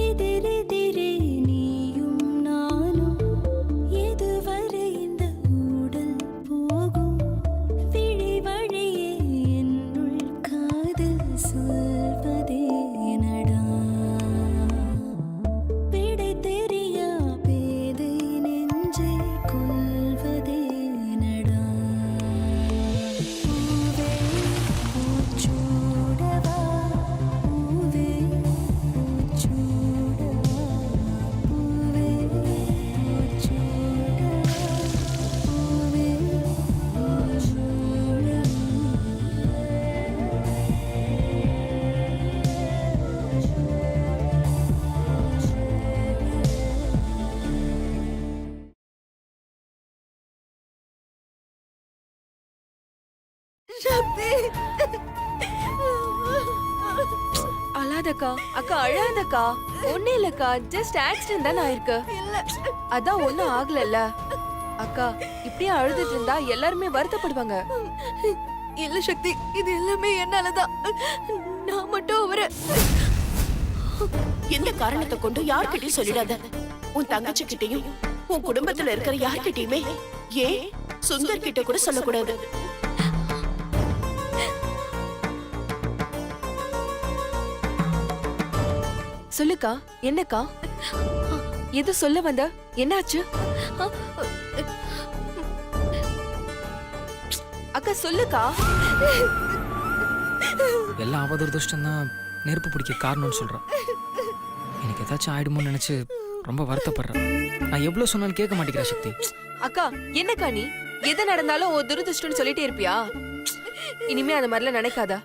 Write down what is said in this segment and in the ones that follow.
எதிரெதிரே நீயும் நானும் எதுவரை இந்த ஊடல் போகும் விழி வழியே என்னுள் காதல் சொல்வதே நடா விடை தெரியா பேதை நெஞ்சை கொள்வதே நடா பூவே பூச்சூடவா பூவே பூச்சூடவா பூவே பூச்சூடவா பூவே சக்தி அழாதக்கா அக்கா அழாதக்கா ஒண்ணு இல்லக்கா ஜஸ்ட் ஆக்சிடென்ட் தான் ஆயிருக்கு அதான் ஒண்ணும் ஆகலல்ல அக்கா இப்படியே அழுதுட்டு இருந்தா எல்லாருமே வருத்தப்படுவாங்க. இல்ல சக்தி, இது எல்லாமே என்னாலதான். நான் மட்டும் அவரை எந்த காரணத்தை கொண்டு யார்கிட்டயும் சொல்லிடாத. உன் தங்கச்சி கிட்டயும் உன் குடும்பத்துல இருக்கிற யார்கிட்டயுமே ஏன் சுந்தர் கிட்ட கூட சொல்லக்கூடாது. சொல்லுக்கா என்னக்கா எது சொல்ல வந்த என்னாச்சு அக்கா சொல்லுக்கா. எல்லாம் அவதுரதிருஷ்டம் தான் நெருப்பு பிடிக்க காரணம்னு சொல்றான். எனக்கு ஏதாச்சும் ஆயிடுமோன்னு நினைச்சு ரொம்ப வருத்தப்படுறேன். நான் எவ்வளவு சொன்னாலும் கேட்க மாட்டேங்கிறேன் சக்தி. அக்கா என்னக்கா நீ எது நடந்தாலும் ஒரு துரதிருஷ்டம்னு சொல்லிட்டே இருப்பியா? இனிமே அந்த மாதிரிலாம் நினைக்காதா.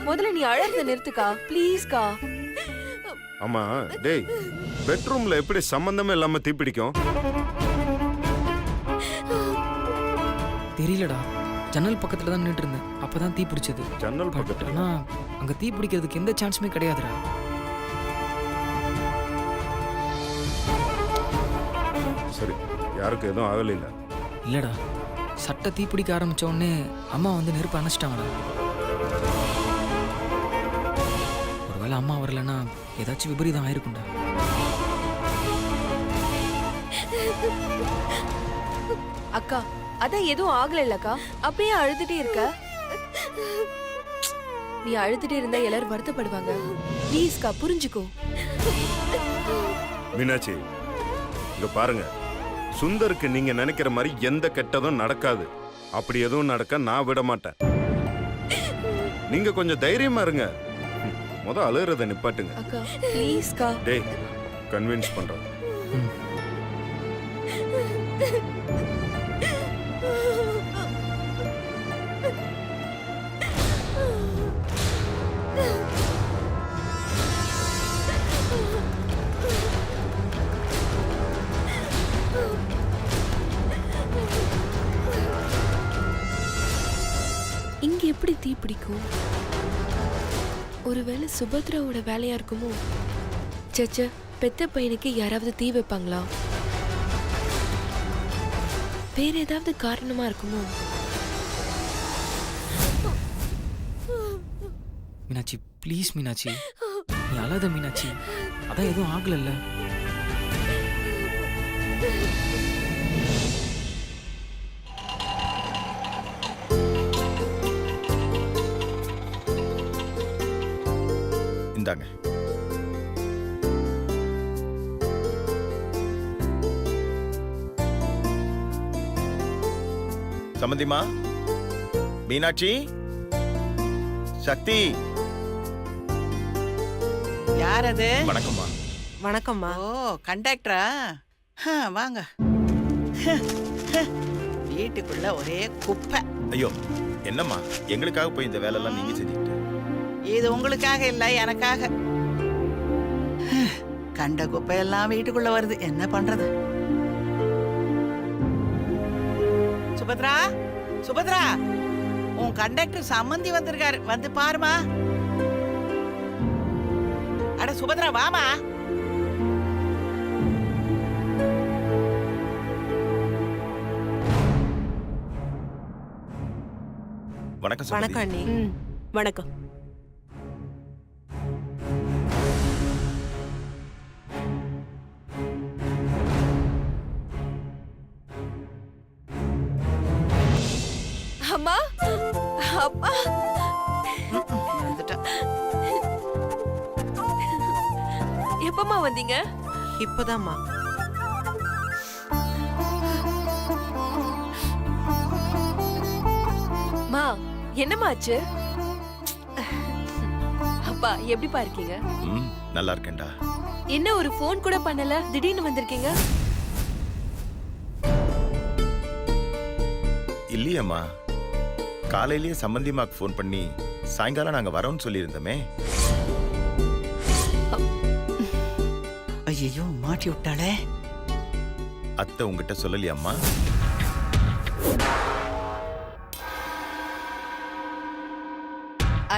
முதல்ல நீ அழறத நிறுத்துக்கா ப்ளீஸ்கா. ஆமா டேய், பெட்ரூம்ல எப்படி சம்பந்தமே இல்லாம தீப்பிடிக்கும்? தெரியலடா, ஜன்னல் பக்கத்துல தான் நின்றுட்டு இருந்தேன், அப்பதான் தீ பிடிச்சது. ஜன்னல் பக்கத்துல? ஆனா அங்க தீ பிடிக்கிறதுக்கு எந்த சான்ஸுமே கிடையாதுடா. சரி, யாருக்கும் எதுவும் ஆகல? இல்லடா, சட்டை தீ பிடிக்க ஆரம்பிச்ச உடனே அம்மா வந்து நெருப்பு அணைச்சிட்டாங்கடா. ஒருவேளை அம்மா வரலன்னா ஏதாச்சும் விபரீதம் ஆயிருக்கும்டா. அக்கா அதான் எதுவும் ஆகல இல்லக்கா, அப்படியே அழுதுட்டே இருக்க. நீ அழுதுட்டே இருந்தா எல்லாரும் வருத்தப்படுவாங்க. ப்ளீஸ்கா புரிஞ்சுக்கோ. மீனாட்சி, இங்க பாருங்க, சுந்தருக்கு நீங்க நினைக்கிற மாதிரி எந்த கெட்டதும் நடக்காது. அப்படி எதுவும் நடக்க நான் விட மாட்டேன். நீங்க கொஞ்சம் தைரியமா இருங்க. முத அழுறத நிப்பாட்டுங்க. அக்கா ப்ளீஸ்கா. டேய், கன்வின்ஸ் பண்றேன். இங்க எப்படி தீ பிடிக்கும்? ஒருவேளை சுபத்ராவோட வேலையா இருக்குமோ? சச்ச, பெத்த பையனுக்கு யாராவது தீ வைப்பாங்களா? வேற ஏதாவது காரணமா இருக்குமோ? மீனாட்சி ப்ளீஸ் மீனாட்சி, நீ அழாத மீனாட்சி, அதான் எதுவும் ஆகலல்ல. இந்தாங்க. சம்பந்திமா, மீனாட்சி, சக்தி. யார் அது? வணக்கம்மா. வணக்கம்மா. ஓ, கண்டக்டரா? வாங்க. வீட்டுக்குள்ள ஒரே குப்பை. ஐயோ, என்னம்மா எங்களுக்காக போய் இந்த வேலையெல்லாம் நீங்க செஞ்சுக்கிட்டு? இது உங்களுக்காக இல்ல, எனக்காக. கண்ட குப்பையெல்லாம் வீட்டுக்குள்ள வருது, என்ன பண்றது? சுபத்ரா, சுபத்ரா, உன் கண்டக்டர் சம்மந்தி வந்திருக்காரு, வந்து பாருமா. அட சுபத்ரா, வாமா. வணக்கம். வணக்கம் அண்ணி. வணக்கம். அம்மா அப்பா வந்துட்டா. எப்பமா வந்தீங்க? இப்பதாம்மா. மா என்னம்மா ஆச்சு? அப்பா எப்படிப்பா இருக்கீங்க? ம் நல்லா இருக்கேன்டா. என்ன ஒரு ஃபோன் கூட பண்ணல, திடீர்னு வந்திருக்கீங்க? இல்லையம்மா, காலையிலேயே சம்பந்திமாக்கு ஃபோன் பண்ணி சாயங்காலம் நாங்க வரோம்னு சொல்லியிருந்தோமே. ஐயோ மாட்டி விட்டாளே. அத்தை உங்ககிட்ட சொல்லலையாம்மா?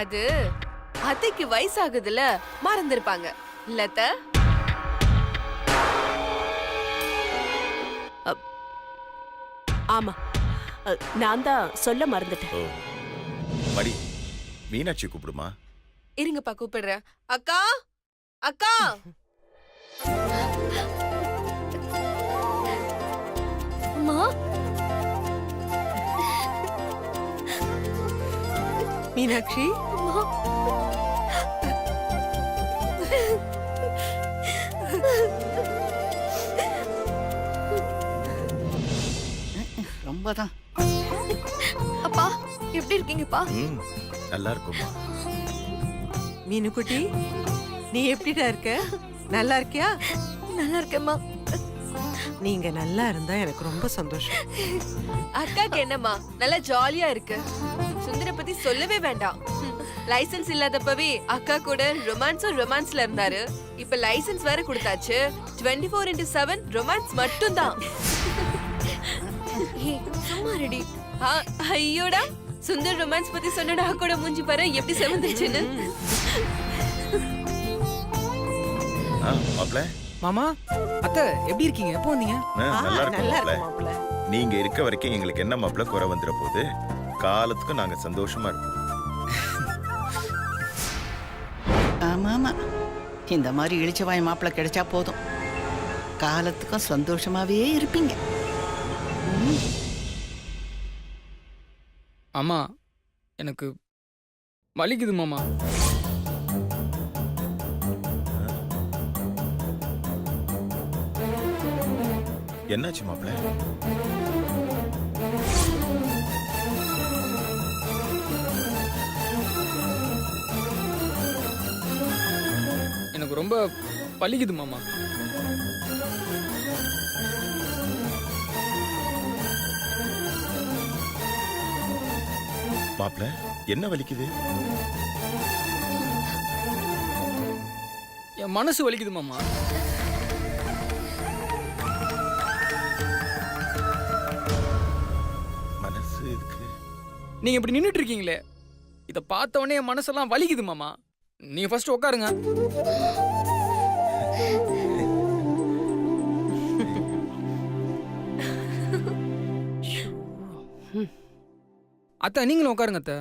அது அத்தைக்கு வயசாகுதுல, மறந்திருப்பாங்க இல்லத்த? ஆமா, நான் தான் சொல்ல மறந்துட்டேன். ஓ மடி, மீனாட்சி கூப்பிடுமா. இருங்கப்பா கூப்பிடுறேன். அக்கா அக்கா அம்மா, மீனாட்சி, அம்மா. ரொம்பதான். அப்பா எப்படி இருக்கீங்கப்பா? ம் நல்லா இருக்கும்மா. மீனுக்குட்டி, நீ எப்படிடா இருக்க? நல்லா இருக்கியா? நல்லா இருக்கேம்மா. நீங்க நல்லா இருந்தா எனக்கு ரொம்ப சந்தோஷம். அக்காக்கு என்னம்மா நல்லா ஜாலியா இருக்கு. சுந்தர பத்தி சொல்லவே வேண்டாம். லைசென்ஸ் இல்லாதப்பவே அக்கா கூட ரொமான்ஸ்ல இருந்தாரு. இப்ப லைசென்ஸ் வேற கொடுத்தாச்சு. 24/7 ரொமான்ஸ் மட்டும்தான். ஏய், சும்மா ரெடி. ஐயோடா, சுந்தர் ரொமான்ஸ் பத்தி சொன்னடா கூட மூஞ்சி பாரு எப்படி செவந்துருச்சுன்னு. மாப்ள, மாமா அத்தை எப்படி இருக்கீங்க? எப்போ வந்தீங்க? நல்லா இருக்கும் நல்லா மாப்ள. இருக்கும் மாப்பிள்ள. நீங்க இருக்க வரைக்கும் எங்களுக்கு என்ன மாப்ள குறை வந்துட போகுது. காலத்துக்கும் நாங்க சந்தோஷமா இருப்போம். ஆமா ஆமா, இந்த மாதிரி இழிச்சவாய் மாப்பிள்ளை கிடைச்சா போதும், காலத்துக்கும் சந்தோஷமாவே இருப்பீங்க. அம்மா எனக்கு வலிக்குது மாமா. என்னாச்சு மாப்ள? எனக்கு ரொம்ப வலிக்குது மாமா. மாப்ள என்ன வலிக்குது? என் மனசு வலிக்குது மாமா. மனசு இருக்கு. நீங்க இப்படி நின்னுட்டு இருக்கீங்களே, இத பார்த்த உடனே என் மனசெல்லாம் வலிக்குது மாமா. நீங்க ஃபர்ஸ்ட் உட்காருங்க. அத்தை நீங்களும் உட்காருங்க அத்தை.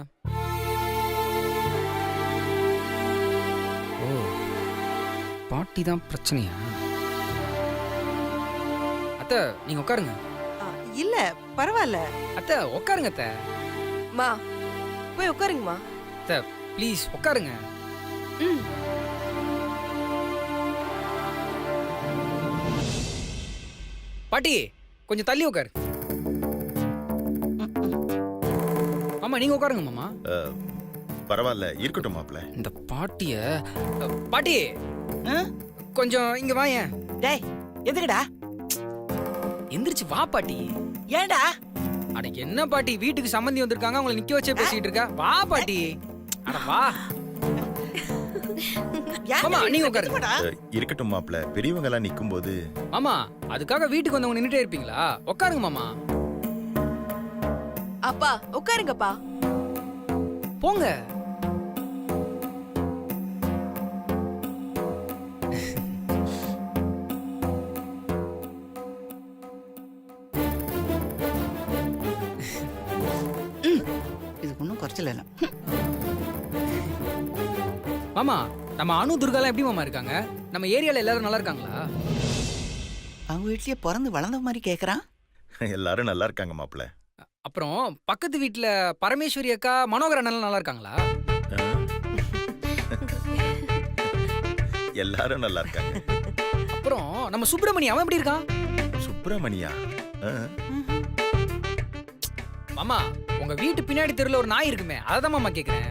ஓ, பாட்டி தான் பிரச்சனையா? அத்தை நீங்க உட்காருங்க. இல்ல பரவாயில்ல. அத்தை உட்காருங்க அத்தை. மா போய் உட்காருங்கம்மா. அத்தை ப்ளீஸ் உட்காருங்க. பாட்டி கொஞ்சம் தள்ளி உட்காரு. மாமா நீங்க உட்காருங்க மாமா. பரவாயில்ல இருக்கட்டும் மாப்ள. இந்த பாட்டிய பாட்டி ஆ? கொஞ்சம் இங்க வாயேன். டேய் எதுக்குடா? எந்திரிச்சு வா பாட்டி. ஏன்டா? அட என்ன பாட்டி, வீட்டுக்கு சம்மந்தி வந்திருக்காங்க, உங்களை நிக்க வச்சே பேசிட்டு இருக்கா. வா பாட்டி. அட வா மாமா, நீங்க உட்காருங்க. இருக்கட்டும் மாப்ள, பெரியவங்க எல்லாம் நிக்கும் போது. மாமா அதுக்காக வீட்டுக்கு வந்தவங்க நின்னுட்டே இருப்பீங்களா? உட்காருங்க மாமா. அப்பா உட்காருங்கப்பா. போங்க. இதுக்கு ஒன்றும் குறைச்சல இல்லை. மாமா நம்ம அனு துர்காலாம் எப்படி மாமா இருக்காங்க? நம்ம ஏரியால எல்லாரும் நல்லா இருக்காங்களா? அவங்க வீட்லயே பிறந்து வளர்ந்த மாதிரி கேக்குறான். எல்லாரும் நல்லா இருக்காங்க மாப்ள. அப்புறம் பக்கத்து வீட்ல பரமேஸ்வரி அக்கா மனோகர் அண்ணன் நல்லா இருக்காங்களா? எல்லாரும் நல்லா இருக்காங்க. அப்புறம் நம்ம சுப்பிரமணி அவன் எப்படி இருக்கான்? சுப்பிரமணியா? மாமா உங்க வீட்டு பின்னாடி தெருல ஒரு நாய் இருக்குமே, அததான் மாமா கேக்குறேன்.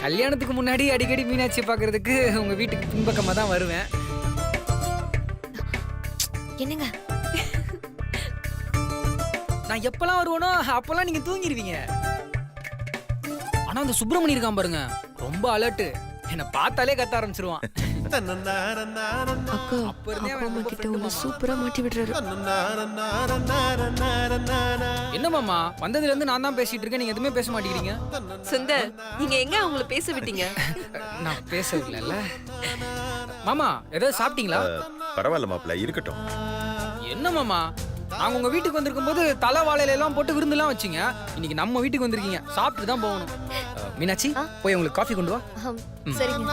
கல்யாணத்துக்கு முன்னாடி அடிக்கடி மீனாட்சி பாக்குறதுக்கு உங்க வீட்டுக்கு பின்பக்கமா தான் வருவேன். என்னங்க நான் எப்பெல்லாம் வருவேனோ அப்பெல்லாம் நீங்க தூங்கிடுவீங்க. ஆனா அந்த சுப்பிரமணி இருக்கான் பாருங்க, ரொம்ப அலர்ட். என்ன பார்த்தாலே கத்த ஆரம்பிச்சிருவான். அக்கா அப்ப இருந்தே அப்பா அவன் அம்மா ரொம்ப கிட்ட உன்னை சூப்பரா மாட்டி விடுறாரு. என்ன மாமா வந்ததுல இருந்து நான் தான் பேசிட்டு இருக்கேன், நீங்க எதுவுமே பேச மாட்டேங்கிறீங்க. சுந்தர் நீங்க எங்க அவங்கள பேச விட்டீங்க? நான் பேசவில்லைல்ல. மாமா ஏதாவது சாப்பிட்டீங்களா? பரவாயில்ல மாப்பிள்ள, இருக்கட்டும். என்ன மாமா நாங்க உங்க வீட்டுக்கு வந்திருக்கும் போது தலை வாழையில எல்லாம் போட்டு விருந்துலாம் வச்சீங்க. இன்னைக்கு நம்ம வீட்டுக்கு வந்திருக்கீங்க, சாப்பிட்டு தான் போகணும். மீனாட்சி போய் உங்களுக்கு காஃபி கொண்டு வா. சரிங்க.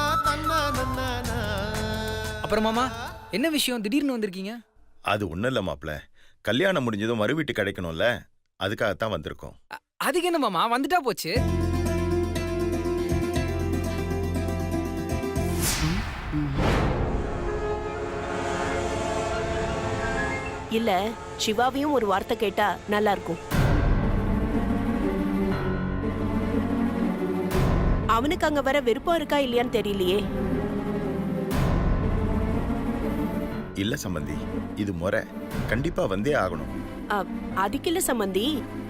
அப்புறம் மாமா என்ன விஷயம் திடீர்னு வந்திருக்கீங்க? அது ஒண்ணும் இல்ல மாப்பிள்ள, கல்யாணம் முடிஞ்சதும் மறு வீட்டு கிடைக்கணும்ல, அதுக்காகத்தான் வந்திருக்கோம். அதுக்கு என்ன மாமா, வந்துட்டா போச்சு. இல்ல சிவாவையும் ஒரு வார்த்தை கேட்டா நல்லா இருக்கும். அவனுக்கு அங்க வர விருப்பம் இருக்கா இல்லையான்னு தெரியலையே. இல்ல சம்பந்தி, இது முறை, கண்டிப்பா வந்தே ஆகணும். அதுக்கு இல்ல சம்பந்தி,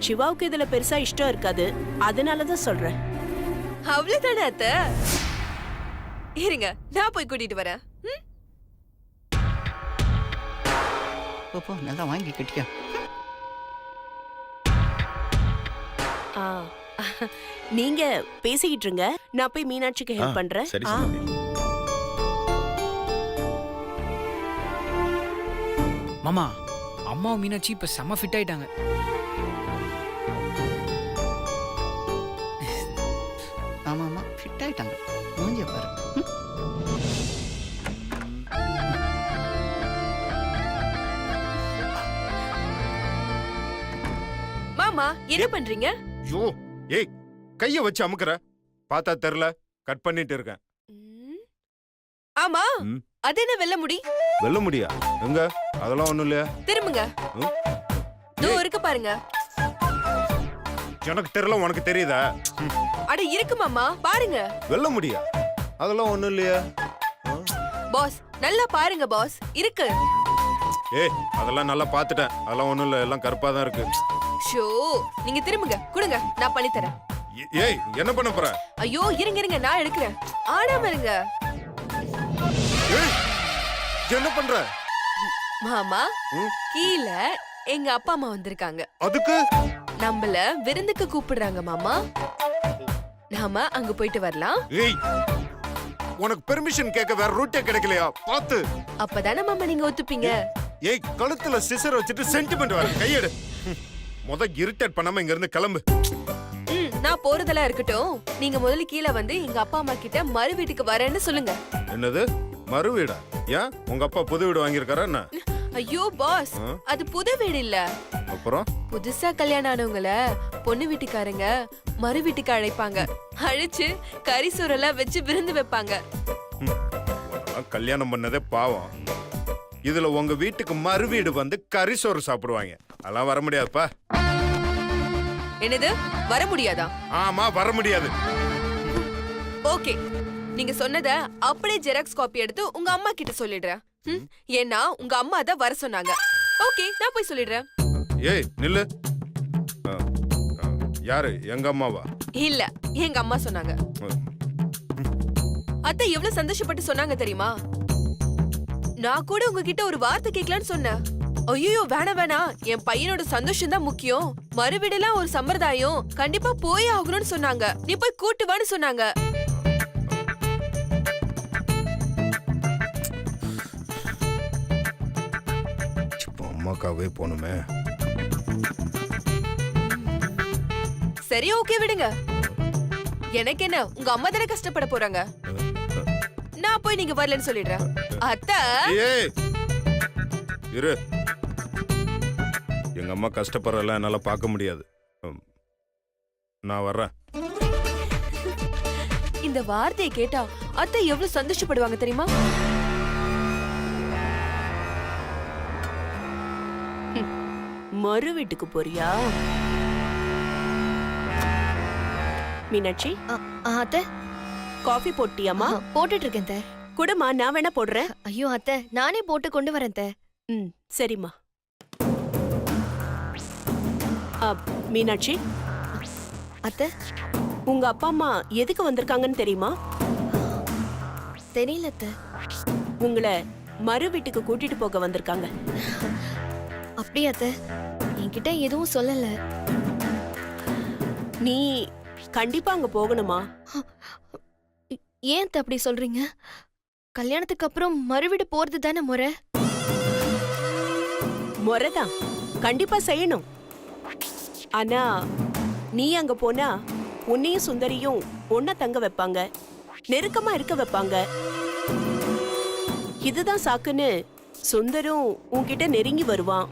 சிவாவுக்கு இதுல பெருசா இஷ்டம் இருக்காது, அதனாலதான் சொல்றேன். அவ்வளவுதானே அத்தை? இருங்க நான் போய் கூட்டிட்டு வரேன். போ நல்லா வாங்கி கட்டிக்க. நீங்க பேசிக்கிட்டு இருங்க, நான் போய் மீனாட்சிக்கு ஹெல்ப் பண்றேன். சரி சம்பந்தி. மாமா அம்மாவும் மீனாட்சி இப்ப செம்ம ஃபிட் ஆயிட்டாங்க. ஆமா ஆமா ஃபிட் ஆயிட்டாங்க. மூஞ்சிய பாரு. மாமா என்ன பண்றீங்க? ஐயோ ஏய், கைய வச்சு அமுக்குற, பார்த்தா தெரியல, கட் பண்ணிட்டு இருக்கேன். ஆமா ம். அது என்ன வெல்ல முடி? வெல்ல முடியா? எங்க? அதெல்லாம் ஒண்ணும் இல்லையா? திரும்புங்க. ம்? தோ இருக்கு பாருங்க. எனக்கு தெரியல, உனக்கு தெரியுதா? அட இருக்கு மாமா பாருங்க. வெல்ல முடியா? அதெல்லாம் ஒண்ணும் இல்லையா? பாஸ் நல்லா பாருங்க பாஸ், இருக்கு. ஏய் அதெல்லாம் நல்லா பார்த்துட்டேன், அதெல்லாம் ஒண்ணும் இல்ல, எல்லாம் கருப்பா தான் இருக்கு. ஷோ நீங்க திரும்புங்க, கொடுங்க நான் பண்ணி தரேன். ஏய் என்ன பண்ண போற? ஐயோ இருங்க இருங்க நான் எடுக்கிறேன். ஆடாம இருங்க. ஏய் என்ன பண்ற? மாமா ம்? கீழ எங்க அப்பா அம்மா வந்திருக்காங்க. அதுக்கு நம்மள விருந்துக்கு கூப்பிடுறாங்க மாமா. நாம அங்க போயிட்டு வரலாம். ஏய் உனக்கு பெர்மிஷன் கேட்க வேற ரூட்டே கிடைக்கலையா? பாத்து. அப்பதானே மாமா நீங்க ஒத்துப்பீங்க. ஏய் கழுத்துல சிசர் வச்சுட்டு சென்டிமெண்ட் வர கையெடு. முத இரிட்டேட் பண்ணாம இங்க இருந்து கிளம்பு. நான் போறதெல்லாம் இருக்கட்டும், நீங்க முதல்ல கீழே வந்து எங்க அப்பா அம்மா கிட்ட மறு வீட்டுக்கு வரேன்னு சொல்லுங்க. என்னது மறு வீடா? ஏன் உங்க அப்பா புது வீடு வாங்கியிருக்காரா என்ன? ஐயோ பாஸ், அது புது வீடு இல்ல. அப்புறம் புதுசா கல்யாணம் ஆனவங்கள பொண்ணு வீட்டுக்காரங்க மறு வீட்டுக்கு அழைப்பாங்க. அழைச்சு கறி சோறெல்லாம் வச்சு விருந்து வைப்பாங்க. உனக்கெல்லாம் கல்யாணம் பண்ணதே பாவம், இதுல உங்க வீட்டுக்கு மறு வீடு வந்து கறி சோறு சாப்பிடுவாங்க. அதெல்லாம் வர முடியாதுப்பா. என்னது வர முடியாதா? ஆமா வர முடியாது. ஓகே நீங்க சொன்னத அப்படியே ஜெராக்ஸ் காப்பி எடுத்து உங்க அம்மா கிட்ட சொல்லிடுறேன். ஏன்னா உங்க அம்மா தான் வர சொன்னாங்க. ஓகே நான் போய் சொல்லிடுறேன். ஏய் நில்லு. யாரு? எங்க அம்மாவா? இல்ல எங்க அம்மா சொன்னாங்க. அத்தை எவ்வளவு சந்தோஷப்பட்டு சொன்னாங்க தெரியுமா? நான் கூட உங்ககிட்ட ஒரு வார்த்தை கேட்கலான்னு சொன்னேன். ஐயோ வேணாம் வேணாம், என் பையனோட சந்தோஷம் தான் முக்கியம், மறுவிடலாம் ஒரு சம்பிரதாயம், கண்டிப்பா போய் ஆகணும்னு சொன்னாங்க. நீ போய் கூட்டு வான்னு சொன்னாங்க. அம்மாக்காவே போனுமே. சரி ஓகே விடுங்க. எனக்கு என்ன, உங்க அம்மா தானே கஷ்டப்பட போறாங்க. நான் போய் நீங்க வரலன்னு சொல்லிடுறேன். அத்தை ஏய் இரு, எங்க அம்மா கஷ்டப்படுறதெல்லாம் என்னால பார்க்க முடியாது. நான் வர்றேன். இந்த வார்த்தையை கேட்டா அத்தை எவ்வளவு சந்தோஷப்படுவாங்க தெரியுமா? மறு வீட்டுக்கு போறியா மீனாட்சி? அத்தை காஃபி போட்டியாமா? போட்டுட்டு இருக்கேன் அத்தை. குடுமா, நான் வேணா போடுறேன். ஐயோ அத்தை, நானே போட்டு கொண்டு வரேன் அத்தை. ம், சரிம்மா. மீனாட்சி, அத்தை உங்க அப்பா அம்மா எதுக்கு வந்திருக்காங்கன்னு தெரியுமா? தெரியல அத்தை. உங்களை மறு வீட்டுக்கு கூட்டிட்டு போக வந்திருக்காங்க. அப்படியா அத்தை? என்கிட்ட எதுவும் சொல்லல. நீ கண்டிப்பா அங்க போகணுமா? ஏன் அத்தை அப்படி சொல்றீங்க? கல்யாணத்துக்கு அப்புறம் மறுவீடு போறது தானே முறை. முறைதான், கண்டிப்பா செய்யணும். ஆனா நீ அங்க போனா உன்னையும் சுந்தரியும் ஒன்னா தங்க வைப்பாங்க, நெருக்கமா இருக்க வைப்பாங்க. இதுதான் சாக்குன்னு சுந்தரும் உன்கிட்ட நெருங்கி வருவான்.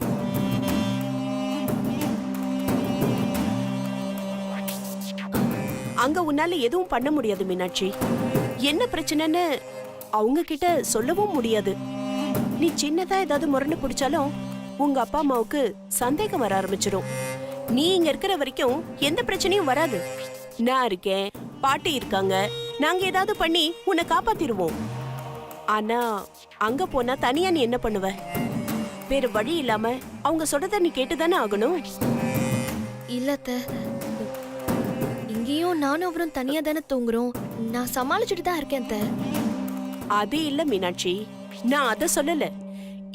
அங்க உன்னால எதுவும் பண்ண முடியாது மீனாட்சி. என்ன பிரச்சனைன்னு அவங்க கிட்ட சொல்லவும் முடியாது. நீ சின்னதா ஏதாவது முரணு பிடிச்சாலும் உங்க அப்பா அம்மாவுக்கு சந்தேகம் வர ஆரம்பிச்சிடும். நீ இங்க இருக்கிற வரைக்கும் எந்த பிரச்சனையும் வராது. நான் இருக்கேன், பாட்டி இருக்காங்க, நாங்க ஏதாவது பண்ணி உன்னை காப்பாத்திருவோம். ஆனா அங்க போனா தனியா நீ என்ன பண்ணுவ? வேற வழி இல்லாம அவங்க சொல்றத நீ கேட்டுதானே ஆகணும். இல்ல அத்தை, இங்கேயும் நானும் அவரும் தனியா தானே தூங்குறோம். நான் சமாளிச்சுட்டு தான் இருக்கேன் அத்தை. அது இல்ல மீனாட்சி, நான் அத சொல்லல.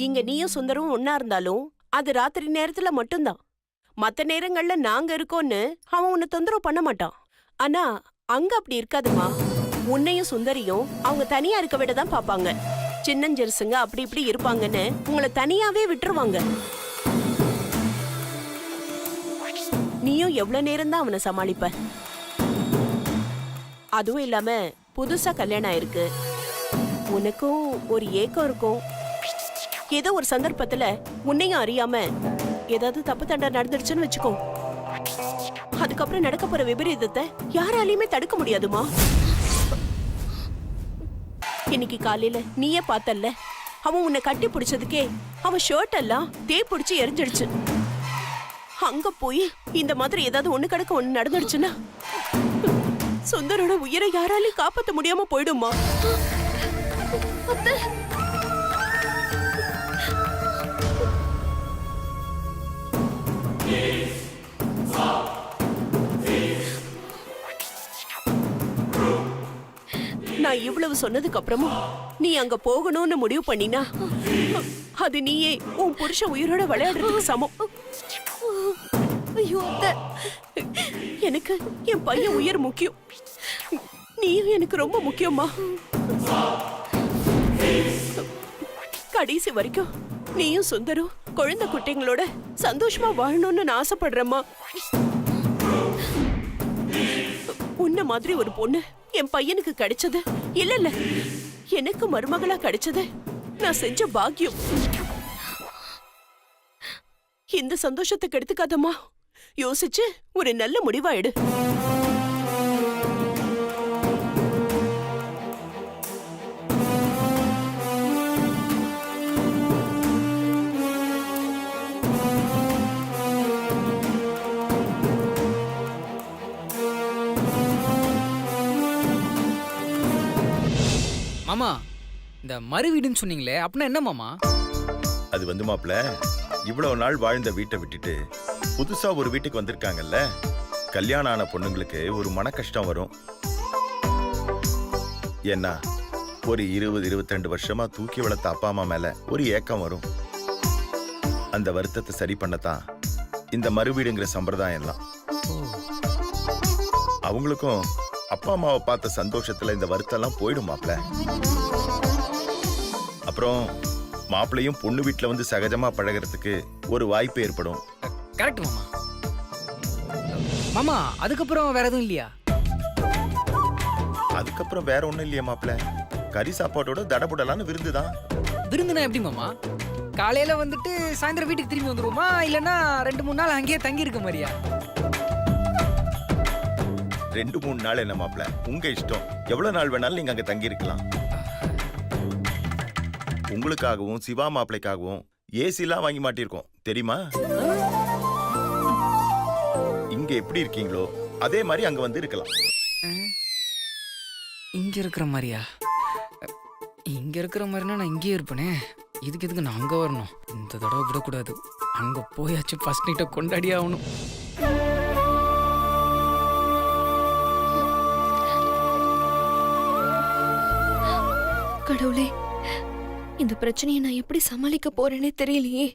இங்க நீயும் சுந்தரும் ஒன்னா இருந்தாலும் அது ராத்திரி நேரத்துல மட்டும்தான். மத்த நேரங்கள்ல நாங்க இருக்கோம்னு அவன் உன்னை தொந்தரவு பண்ண மாட்டான். ஆனா அங்க அப்படி இருக்காதுமா. உன்னையும் சுந்தரியும் அவங்க தனியா இருக்க விட தான் பாப்பாங்க. சின்னஞ்செருசுங்க அப்படி இப்படி இருப்பாங்கன்னு உங்களை தனியாவே விட்டுருவாங்க. நீயும் எவ்வளவு நேரம் தான் அவனை சமாளிப்ப? அதுவும் இல்லாம புதுசா கல்யாணம் ஆயிருக்கு. உனக்கும் ஒரு ஏக்கம் இருக்கும். ஏதோ ஒரு சந்தர்ப்பத்துல உன்னையும் அறியாம ஏதாவது தப்பு தண்டா நடந்துருச்சுன்னு வச்சுக்கோ, அதுக்கப்புறம் நடக்க போற விபரீதத்தை யாராலையுமே தடுக்க முடியாதுமா. இன்னைக்கு காலையில நீயே பார்த்தல்ல, அவன் உன்னை கட்டி பிடிச்சதுக்கே அவன் ஷர்ட் எல்லாம் தே பிடிச்சு எரிஞ்சிடுச்சு. அங்க போய் இந்த மாதிரி ஏதாவது ஒண்ணு கிடக்க ஒண்ணு நடந்துடுச்சுன்னா சுந்தரோட உயிரை யாராலையும் காப்பாற்ற முடியாம போயிடுமா. நான் இவ்வளவு சொன்னதுக்கு அப்புறமும் நீ அங்க போகணும்னு முடிவு பண்ணினா அது நீயே உன் புருஷன் உயிரோட விளையாடுறதுக்கு சமம். ஐயோ அத்தை, எனக்கு என் பையன் உயிர் முக்கியம். நீயும் எனக்கு ரொம்ப முக்கியமா. கடைசி வரைக்கும் நீயும் சுந்தரும் குழந்தை குட்டிங்களோட சந்தோஷமா வாழணும்னு நான் ஆசைப்படுறேம்மா. உன்ன மாதிரி ஒரு பொண்ணு என் பையனுக்கு கிடைச்சது இல்ல இல்ல, எனக்கு மருமகளா கிடைச்சது நான் செஞ்ச பாக்கியம். இந்த சந்தோஷத்தை கெடுத்துக்காதம்மா. யோசிச்சு ஒரு நல்ல முடிவா எடு. மாமா, இந்த மறு வீடுன்னு சொன்னீங்களே, அப்படின்னா என்ன மாமா? அது வந்து மாப்ள, இவ்வளவு நாள் வாழ்ந்த வீட்டை விட்டுட்டு புதுசா ஒரு வீட்டுக்கு வந்திருக்காங்கல்ல, கல்யாணம் ஆன பொண்ணுங்களுக்கு ஒரு மன கஷ்டம் வரும். ஏன்னா ஒரு 20-22 வருஷமா தூக்கி வளர்த்த அப்பா அம்மா மேல ஒரு ஏக்கம் வரும். அந்த வருத்தத்தை சரி பண்ணத்தான் இந்த மறுவீடுங்கிற சம்பிரதாயம் எல்லாம். அவங்களுக்கும் அப்பா அம்மாவை பார்த்த சந்தோஷத்துல இந்த வருத்தம் எல்லாம் போயிடும் மாப்ள. அப்புறம் மாப்பிள்ளையும் பொண்ணு வீட்டுல வந்து சகஜமா பழகிறதுக்கு ஒரு வாய்ப்பு ஏற்படும். கரெக்ட் மாமா. மாமா, அதுக்கப்புறம் வேற எதுவும் இல்லையா? அதுக்கப்புறம் வேற ஒண்ணும் இல்லையா மாப்ள? கறி சாப்பாட்டோட தடபுடலான்னு விருந்துதான். விருந்துனா எப்படி மாமா? காலையில வந்துட்டு சாயந்தரம் வீட்டுக்கு திரும்பி வந்துருவோமா, இல்லைன்னா 2-3 நாள் அங்கேயே தங்கி இருக்க மாதிரியா? 2-3 நாள் என்ன மாப்ள, உங்க இஷ்டம். எவ்வளவு நாள் வேணாலும் நீங்க அங்க தங்கி இருக்கலாம். உங்களுக்காகவும் சிவா மாப்பிளைக்காகவும் ஏசிலாம் வாங்கி மாட்டிருக்கோம் தெரியுமா? இங்க எப்படி இருக்கீங்களோ அதே மாதிரி அங்க வந்து இருக்கலாம். இங்க இருக்கிற மாதிரியா? இங்க இருக்கிற மாதிரினா நான் இங்கேயே இருப்பேனே. இதுக்கு எதுக்கு நான் அங்க வரணும்? இந்த தடவை விடக்கூடாது. அங்க போயாச்சும் ஃபர்ஸ்ட் நைட்டை கொண்டாடி ஆகணும். கடவுளே, இந்த பிரச்சனையை நான் எப்படி சமாளிக்க போறேனே தெரியலையே.